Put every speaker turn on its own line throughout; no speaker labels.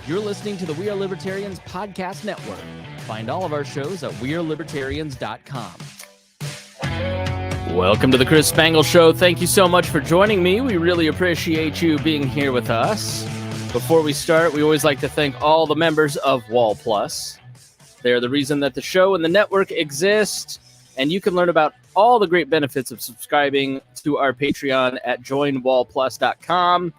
You're listening to the We Are Libertarians podcast network. Find all of our shows at wearelibertarians.com. Welcome to the Chris Spangle Show. Thank you so much for joining me. We really appreciate you being here with us. Before we start, we always like to thank all the members of Wall Plus. They're the reason that the show and the network exist, and you can learn about all the great benefits of subscribing to our Patreon at joinwallplus.com.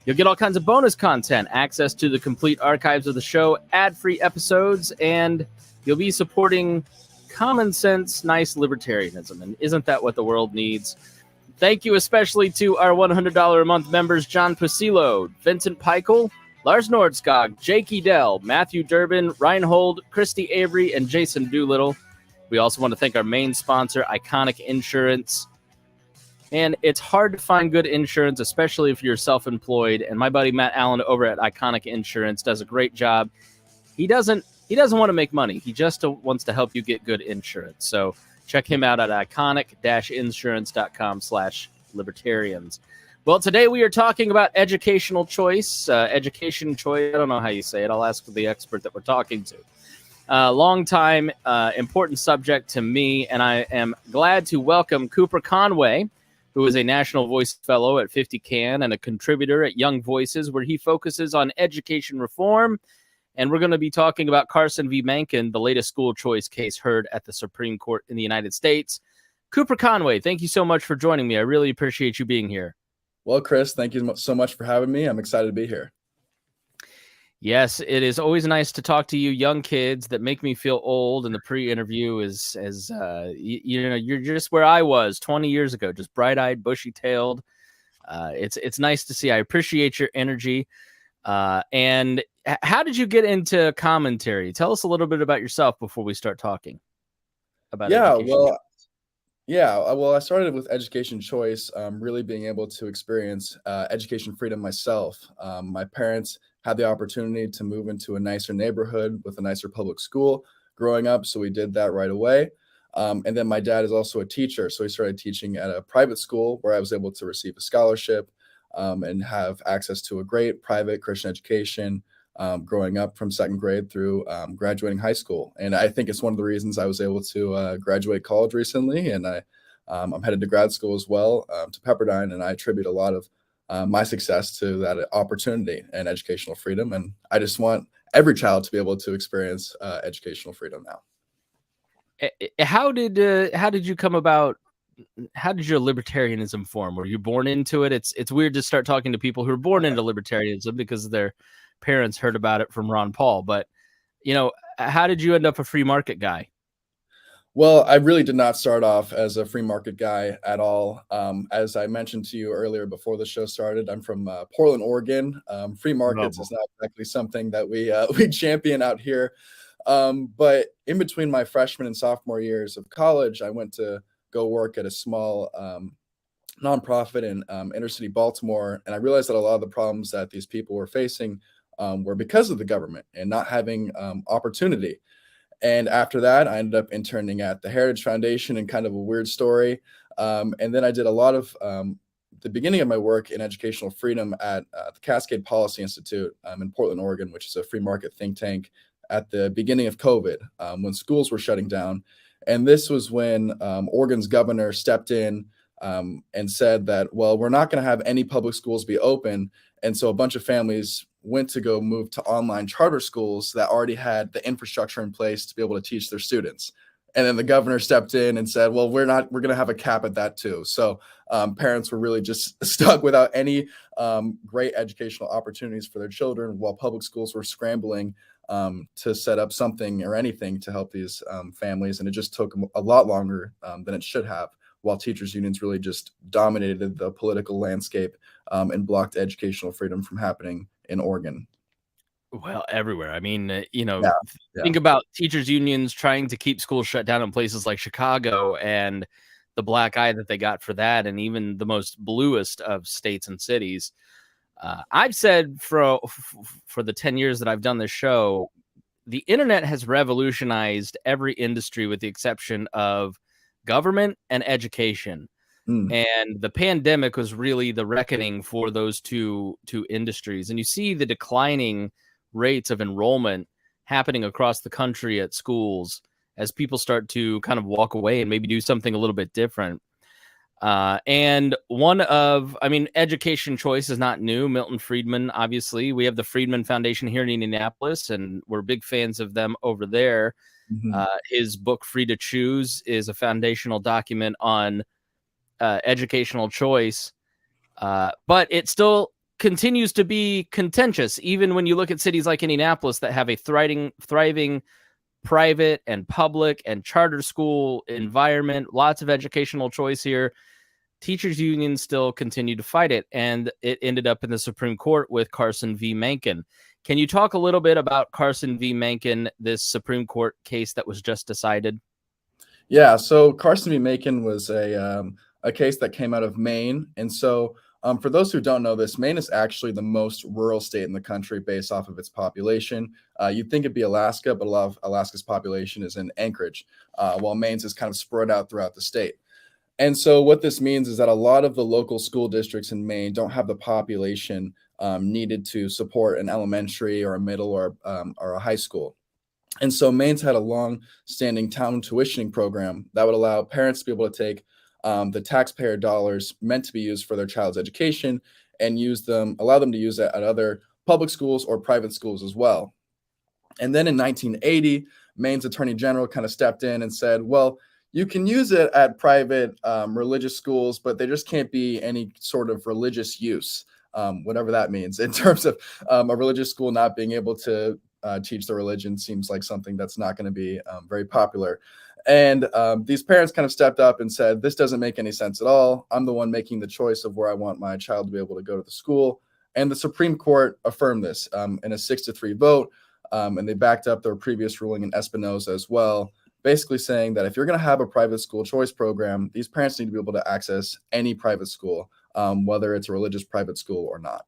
You'll get all kinds of bonus content, access to the complete archives of the show, ad-free episodes, and you'll be supporting common sense, nice libertarianism. And isn't that what the world needs? Thank you especially to our $100 a month members, John Pasillo, Vincent Peichel, Lars Nordskog, Jake Edel, Matthew Durbin, Reinhold, Christy Avery, and Jason Doolittle. We also want to thank our main sponsor, Iconic Insurance. And it's hard to find good insurance, especially if you're self-employed. And my buddy Matt Allen over at Iconic Insurance does a great job. He doesn't want to make money. He just wants to help you get good insurance. So check him out at iconic-insurance.com/libertarians. Well, today we are talking about educational choice. Education choice, I don't know how you say it. I'll ask the expert that we're talking to. Long time, important subject to me, and I am glad to welcome Cooper Conway, who is a National Voice Fellow at 50 Can and a contributor at Young Voices, where he focuses on education reform. And we're going to be talking about Carson v. Mankin, the latest school choice case heard at the Supreme Court in the United States. Cooper Conway, thank you so much for joining me. I really appreciate you being here.
Well, Chris, thank you so much for having me. I'm excited to be here.
Yes, it is always nice to talk to you young kids that make me feel old. And the pre-interview is you're just where I was 20 years ago, just bright-eyed, bushy-tailed. It's nice to see. I appreciate your energy. And how did you get into commentary? Tell us a little bit about yourself before we start talking about education.
Well, I started with education choice, really being able to experience education freedom myself. My parents had the opportunity to move into a nicer neighborhood with a nicer public school growing up, so we did that right away. And then my dad is also a teacher, so he started teaching at a private school where I was able to receive a scholarship and have access to a great private Christian education growing up from second grade through graduating high school. And I think it's one of the reasons I was able to graduate college recently. And I'm headed to grad school as well, to Pepperdine. And I attribute a lot of my success to that opportunity and educational freedom. And I just want every child to be able to experience educational freedom now.
How did you come about? How did your libertarianism form? Were you born into it? It's weird to start talking to people who are born into libertarianism because their parents heard about it from Ron Paul. But, how did you end up a free market guy?
Well, I really did not start off as a free market guy at all. As I mentioned to you earlier before the show started, I'm from Portland, Oregon. Free markets is not exactly something that we champion out here. But in between my freshman and sophomore years of college, I went to go work at a small nonprofit in inner city Baltimore. And I realized that a lot of the problems that these people were facing were because of the government and not having opportunity. And after that, I ended up interning at the Heritage Foundation, and kind of a weird story. And then I did a lot of the beginning of my work in educational freedom at the Cascade Policy Institute in Portland, Oregon, which is a free market think tank, at the beginning of COVID, when schools were shutting down. And this was when Oregon's governor stepped in and said that, well, we're not going to have any public schools be open. And so a bunch of families went to go move to online charter schools that already had the infrastructure in place to be able to teach their students. And then the governor stepped in and said, well, we're going to have a cap at that too. So parents were really just stuck without any great educational opportunities for their children, while public schools were scrambling to set up something or anything to help these families. And it just took a lot longer than it should have, while teachers unions really just dominated the political landscape and blocked educational freedom from happening in Oregon.
Well, everywhere. I mean, think about teachers unions trying to keep schools shut down in places like Chicago, and the black eye that they got for that, and even the most bluest of states and cities. I've said for the 10 years that I've done this show, the internet has revolutionized every industry with the exception of government and education. And the pandemic was really the reckoning for those two industries. And you see the declining rates of enrollment happening across the country at schools as people start to kind of walk away and maybe do something a little bit different. And education choice is not new. Milton Friedman, obviously, we have the Friedman Foundation here in Indianapolis, and we're big fans of them over there.
Mhm.
His book, Free to Choose, is a foundational document on educational choice, but it still continues to be contentious, even when you look at cities like Indianapolis that have a thriving private and public and charter school environment, lots of educational choice here. Teachers unions still continue to fight it, and it ended up in the Supreme Court with Carson v. Mencken. Can you talk a little bit about Carson v. Mencken, this Supreme Court case that was just decided?
Yeah, so Carson v. Mencken was a case that came out of Maine. And so for those who don't know this, Maine is actually the most rural state in the country based off of its population. You'd think it'd be Alaska, but a lot of Alaska's population is in Anchorage, while Maine's is kind of spread out throughout the state. And so what this means is that a lot of the local school districts in Maine don't have the population needed to support an elementary or a middle or a high school. And so Maine's had a long-standing town tuitioning program that would allow parents to be able to take the taxpayer dollars meant to be used for their child's education and allow them to use it at other public schools or private schools as well. And then in 1980, Maine's Attorney General kind of stepped in and said, well, you can use it at private religious schools, but there just can't be any sort of religious use, whatever that means, in terms of a religious school not being able to teach their religion seems like something that's not going to be very popular. And these parents kind of stepped up and said, this doesn't make any sense at all. I'm the one making the choice of where I want my child to be able to go to the school. And the Supreme Court affirmed this in a 6-3 vote. And they backed up their previous ruling in Espinoza as well, basically saying that if you're going to have a private school choice program, these parents need to be able to access any private school, whether it's a religious private school or not.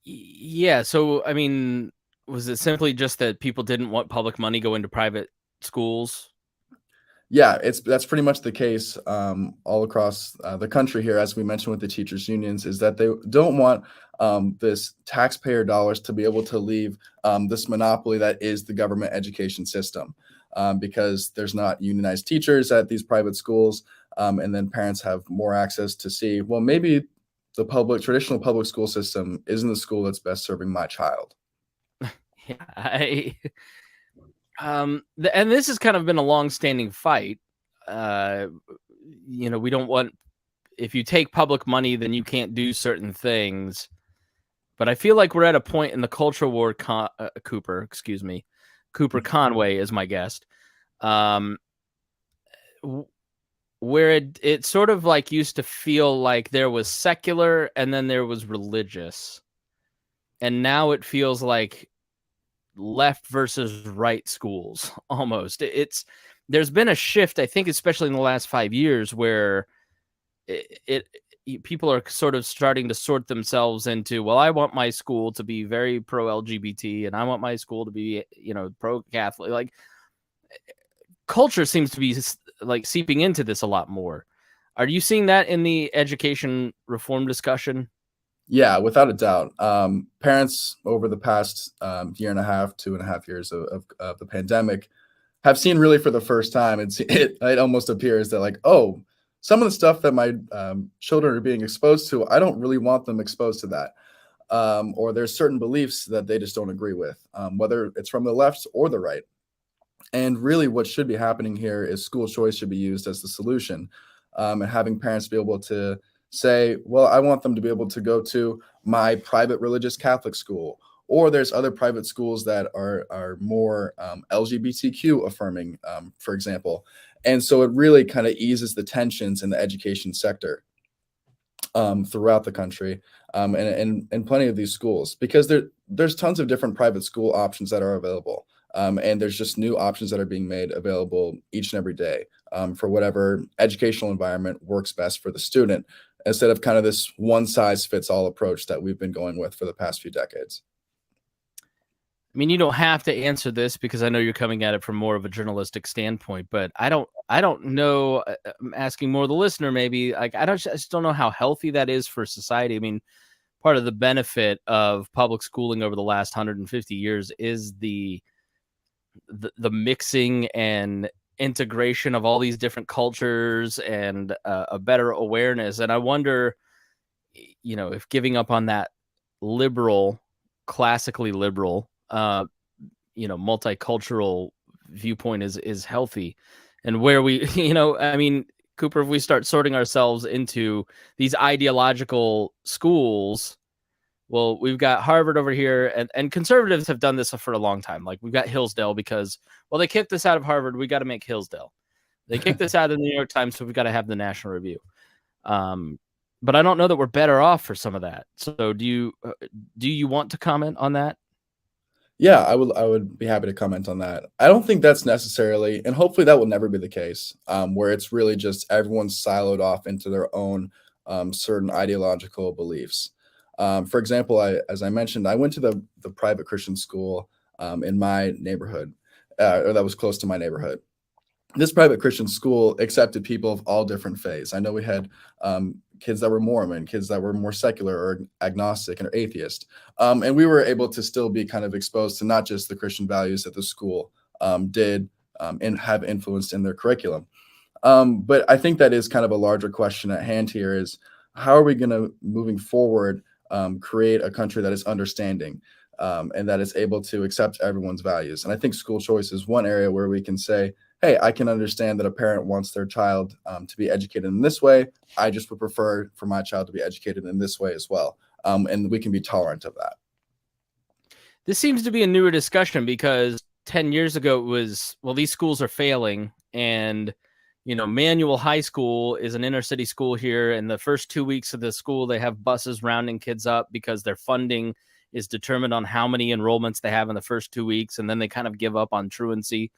Yeah. So, I mean, was it simply just that people didn't want public money going to private schools?
Yeah, that's pretty much the case all across the country here, as we mentioned with the teachers unions, is that they don't want this taxpayer dollars to be able to leave this monopoly that is the government education system, because there's not unionized teachers at these private schools, and then parents have more access to see, well, maybe the traditional public school system isn't the school that's best serving my child.
Yeah, and this has kind of been a long-standing fight. We don't want, if you take public money, then you can't do certain things. But I feel like we're at a point in the cultural war. Cooper Conway is my guest, where it sort of like used to feel like there was secular and then there was religious, and now it feels like left versus right schools almost. There's been a shift, I think, especially in the last 5 years, where people are sort of starting to sort themselves into, well, I want my school to be very pro LGBT and I want my school to be, pro Catholic. Like, culture seems to be like seeping into this a lot more. Are you seeing that in the education reform discussion?
Yeah, without a doubt. Parents over the past year and a half, 2.5 years of the pandemic have seen really for the first time, it almost appears that like, oh, some of the stuff that my children are being exposed to, I don't really want them exposed to that. Or there's certain beliefs that they just don't agree with, whether it's from the left or the right. And really what should be happening here is school choice should be used as the solution, and having parents be able to say, well, I want them to be able to go to my private religious Catholic school, or there's other private schools that are more LGBTQ affirming, for example. And so it really kind of eases the tensions in the education sector throughout the country, and plenty of these schools, because there's tons of different private school options that are available. And there's just new options that are being made available each and every day for whatever educational environment works best for the student, instead of kind of this one size fits all approach that we've been going with for the past few decades.
I mean, you don't have to answer this because I know you're coming at it from more of a journalistic standpoint, but I don't know. I'm asking more the listener, maybe. Like, I just don't know how healthy that is for society. I mean, part of the benefit of public schooling over the last 150 years is the mixing and integration of all these different cultures and a better awareness. And I wonder, if giving up on that classically liberal, multicultural viewpoint is healthy, and where we, Cooper, if we start sorting ourselves into these ideological schools, well, we've got Harvard over here, and conservatives have done this for a long time. Like, we've got Hillsdale because, well, they kicked us out of Harvard. We got to make Hillsdale. They kicked us out of the New York Times, so we got to have the National Review. But I don't know that we're better off for some of that. So do you want to comment on that?
Yeah, I would be happy to comment on that. I don't think that's necessarily, and hopefully that will never be the case, where it's really just everyone's siloed off into their own certain ideological beliefs. For example, as I mentioned, I went to the private Christian school in my neighborhood, or that was close to my neighborhood. This private Christian school accepted people of all different faiths. I know we had kids that were Mormon, kids that were more secular or agnostic or atheist. And we were able to still be kind of exposed to not just the Christian values that the school did and have influenced in their curriculum. But I think that is kind of a larger question at hand here is, how are we going to, moving forward, create a country that is understanding and that is able to accept everyone's values? And I think school choice is one area where we can say, hey, I can understand that a parent wants their child to be educated in this way. I just would prefer for my child to be educated in this way as well. And we can be tolerant of that.
This seems to be a newer discussion because 10 years ago it was, well, these schools are failing. And, Manual High School is an inner city school here. And the first 2 weeks of the school, they have buses rounding kids up because their funding is determined on how many enrollments they have in the first 2 weeks. And then they kind of give up on truancy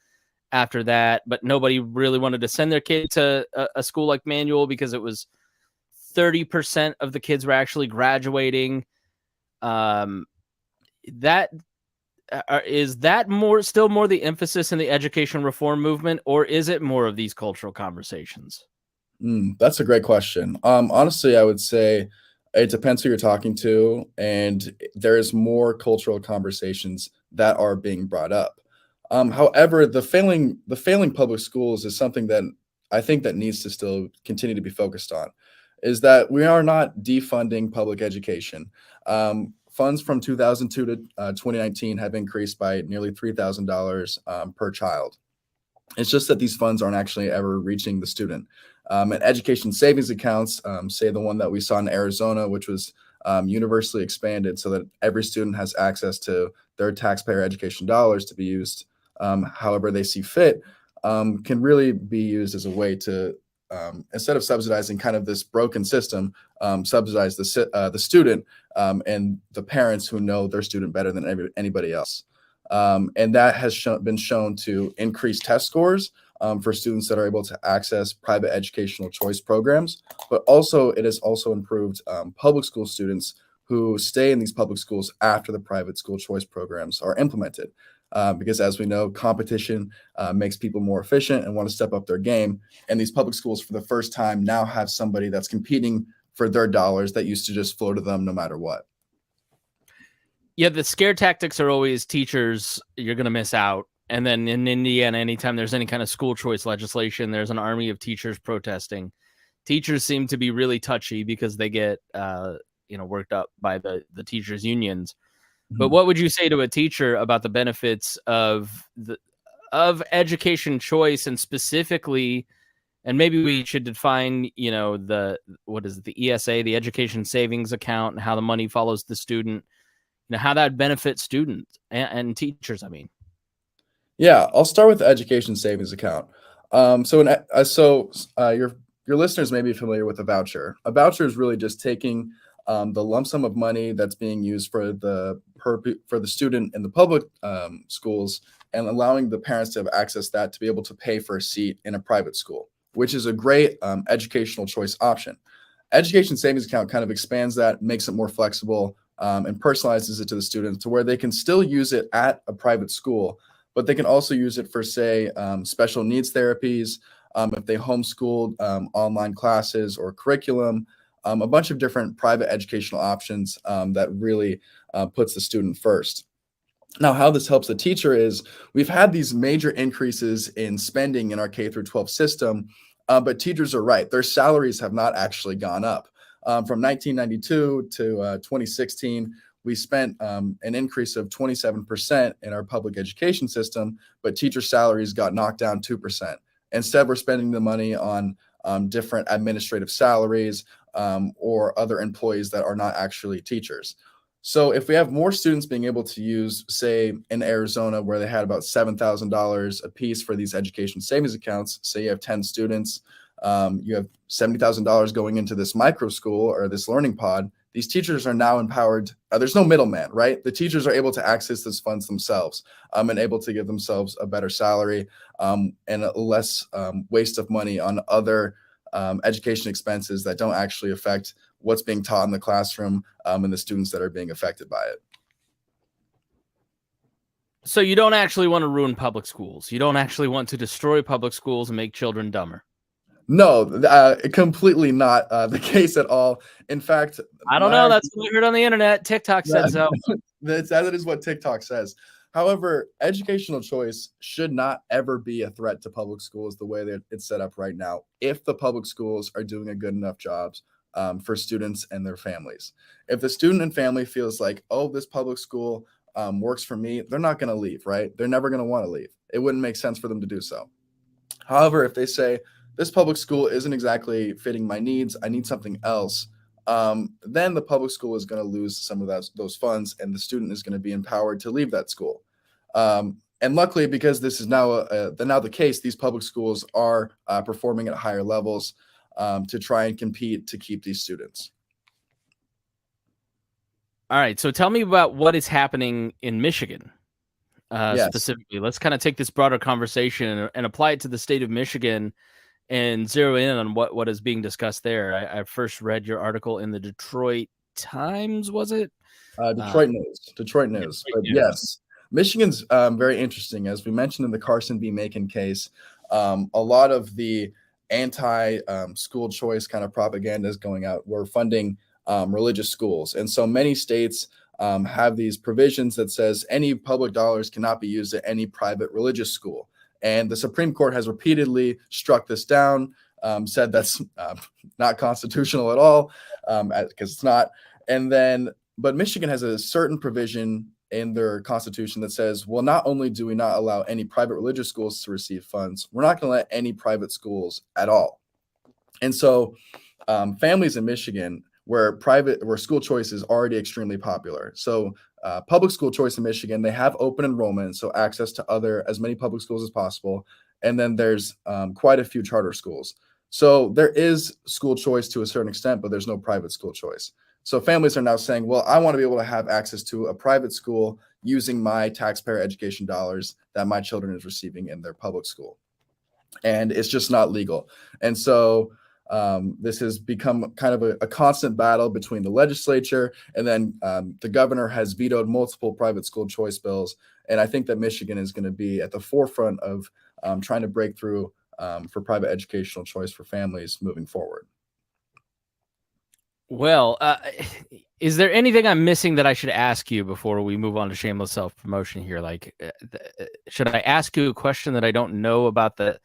after that, but nobody really wanted to send their kid to a school like Manual because it was 30% of the kids were actually graduating. Is that still more the emphasis in the education reform movement, or is it more of these cultural conversations?
That's a great question. Honestly, I would say it depends who you're talking to, and there's more cultural conversations that are being brought up. However, the failing public schools is something that I think that needs to still continue to be focused on, is that we are not defunding public education. Funds from 2002 to 2019 have increased by nearly $3,000 per child. It's just that these funds aren't actually ever reaching the student. And education savings accounts, say the one that we saw in Arizona, which was universally expanded so that every student has access to their taxpayer education dollars to be used however they see fit, can really be used as a way to, instead of subsidizing kind of this broken system, subsidize the student and the parents who know their student better than anybody else. And that has been shown to increase test scores for students that are able to access private educational choice programs, but also it has also improved public school students who stay in these public schools after the private school choice programs are implemented. Because as we know, competition makes people more efficient and want to step up their game. And these public schools, for the first time, now have somebody that's competing for their dollars that used to just flow to them no matter what.
Yeah, the scare tactics are always teachers, you're going to miss out. And then in Indiana, anytime there's any kind of school choice legislation, there's an army of teachers protesting. Teachers seem to be really touchy because they get worked up by the teachers' unions. But what would you say to a teacher about the benefits of education choice, and specifically, and maybe we should define, the ESA, the Education Savings Account, and how the money follows the student, how that benefits students and teachers, I mean.
Yeah, I'll start with the Education Savings Account. Your listeners may be familiar with a voucher. A voucher is really just taking the lump sum of money that's being used for the student in the public schools and allowing the parents to have access to that to be able to pay for a seat in a private school, which is a great educational choice option. Education Savings Account kind of expands that, makes it more flexible, and personalizes it to the students to where they can still use it at a private school, but they can also use it for, say, special needs therapies, if they homeschooled online classes or curriculum, a bunch of different private educational options that really puts the student first. Now, how this helps the teacher is we've had these major increases in spending in our K through 12 system, but teachers are right. Their salaries have not actually gone up. From 1992 to 2016, we spent an increase of 27% in our public education system, but teacher salaries got knocked down 2%. Instead, we're spending the money on different administrative salaries or other employees that are not actually teachers. So if we have more students being able to use, say, in Arizona, where they had about $7,000 a piece for these education savings accounts, say you have 10 students, you have $70,000 going into this micro school or this learning pod. These teachers are now empowered. There's no middleman, right? The teachers are able to access those funds themselves and able to give themselves a better salary and a less waste of money on other education expenses that don't actually affect what's being taught in the classroom and the students that are being affected by it.
So you don't actually want to ruin public schools. You don't actually want to destroy public schools and make children dumber.
No, completely not the case at all. In fact,
I don't know. That's what I heard on the internet. TikTok said so.
That is what TikTok says. However, educational choice should not ever be a threat to public schools the way that it's set up right now, if the public schools are doing a good enough job for students and their families. If the student and family feels like, oh, this public school works for me, they're not going to leave, right? They're never going to want to leave. It wouldn't make sense for them to do so. However, if they say, this public school isn't exactly fitting my needs, I need something else, then the public school is going to lose some of those funds, and the student is going to be empowered to leave that school. And luckily, because this is now the case, these public schools are performing at higher levels to try and compete to keep these students.
All right, so tell me about what is happening in Michigan specifically. Let's kind of take this broader conversation and apply it to the state of Michigan and zero in on what is being discussed there. I first read your article in the Detroit Times, was it?
Detroit News. But yes, Michigan's very interesting. As we mentioned in the Carson v. Macon case, a lot of the anti-school choice kind of propaganda is going out. We're funding religious schools. And so many states have these provisions that says any public dollars cannot be used at any private religious school. And the Supreme Court has repeatedly struck this down, said that's not constitutional at all, because it's not. But Michigan has a certain provision in their constitution that says, well, not only do we not allow any private religious schools to receive funds, we're not going to let any private schools at all. And so families in Michigan where school choice is already extremely popular. So public school choice in Michigan, they have open enrollment, so access to as many public schools as possible. And then there's quite a few charter schools. So there is school choice to a certain extent, but there's no private school choice. So families are now saying, well, I want to be able to have access to a private school using my taxpayer education dollars that my children is receiving in their public school. And it's just not legal. And so this has become kind of a constant battle between the legislature, and then the governor has vetoed multiple private school choice bills. And I think that Michigan is going to be at the forefront of trying to break through for private educational choice for families moving forward.
Well, is there anything I'm missing that I should ask you before we move on to shameless self-promotion here? Like, should I ask you a question that I don't know about the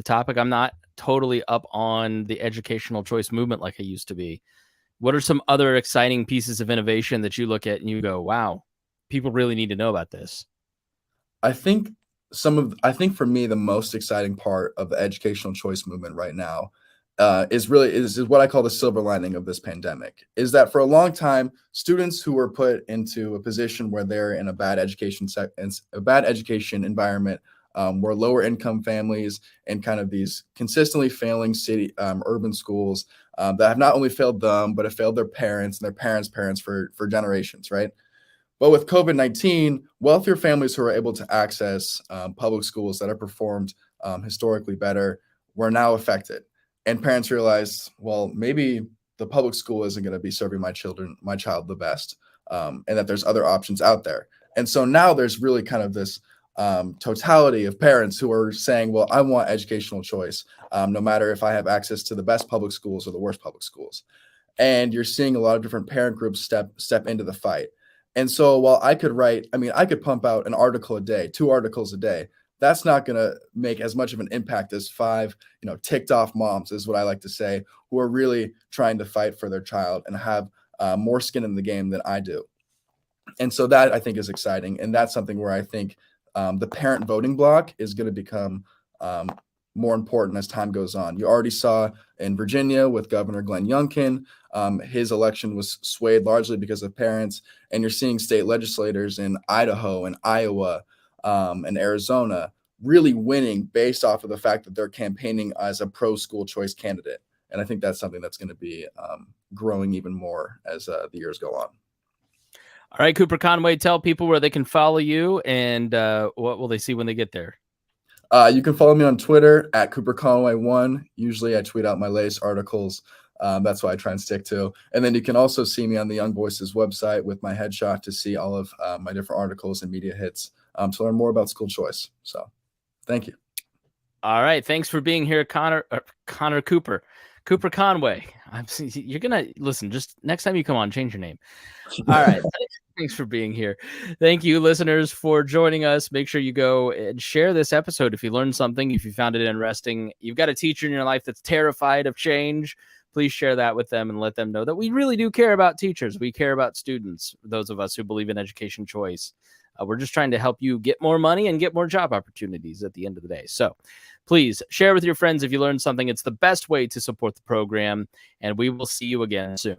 topic? I'm not totally up on the educational choice movement like I used to be. What are some other exciting pieces of innovation that you look at and you go, wow, people really need to know about this?
I think for me, the most exciting part of the educational choice movement right now is what I call the silver lining of this pandemic, is that for a long time, students who were put into a position where they're in a bad education environment, were lower income families and kind of these consistently failing urban schools that have not only failed them, but have failed their parents and their parents' parents for generations, right? But with COVID-19, wealthier families who are able to access public schools that have performed historically better were now affected. And parents realized, well, maybe the public school isn't going to be serving my child the best, and that there's other options out there. And so now there's really kind of this totality of parents who are saying, well, I want educational choice, no matter if I have access to the best public schools or the worst public schools. and you're seeing a lot of different parent groups step into the fight. And so while I could pump out an article a day, 2 articles a day. That's not going to make as much of an impact as 5, ticked off moms, is what I like to say, who are really trying to fight for their child and have more skin in the game than I do. And so that, I think, is exciting. And that's something where I think the parent voting block is going to become more important as time goes on. You already saw in Virginia with Governor Glenn Youngkin, his election was swayed largely because of parents. And you're seeing state legislators in Idaho and Iowa and Arizona really winning based off of the fact that they're campaigning as a pro-school choice candidate. And I think that's something that's going to be growing even more as the years go on.
All right, Cooper Conway, tell people where they can follow you and what will they see when they get there.
You can follow me on Twitter at Cooper Conway 1. Usually I tweet out my latest articles. That's what I try and stick to. And then you can also see me on the Young Voices website with my headshot to see all of my different articles and media hits to learn more about school choice. So thank you. All
right. Thanks for being here, Connor Cooper. Cooper Conway. You're going to listen, just next time you come on, change your name. All right. Thanks for being here. Thank you, listeners, for joining us. Make sure you go and share this episode if you learned something, if you found it interesting. You've got a teacher in your life that's terrified of change. Please share that with them and let them know that we really do care about teachers. We care about students, those of us who believe in education choice. We're just trying to help you get more money and get more job opportunities at the end of the day. So please share with your friends if you learned something. It's the best way to support the program, and we will see you again soon.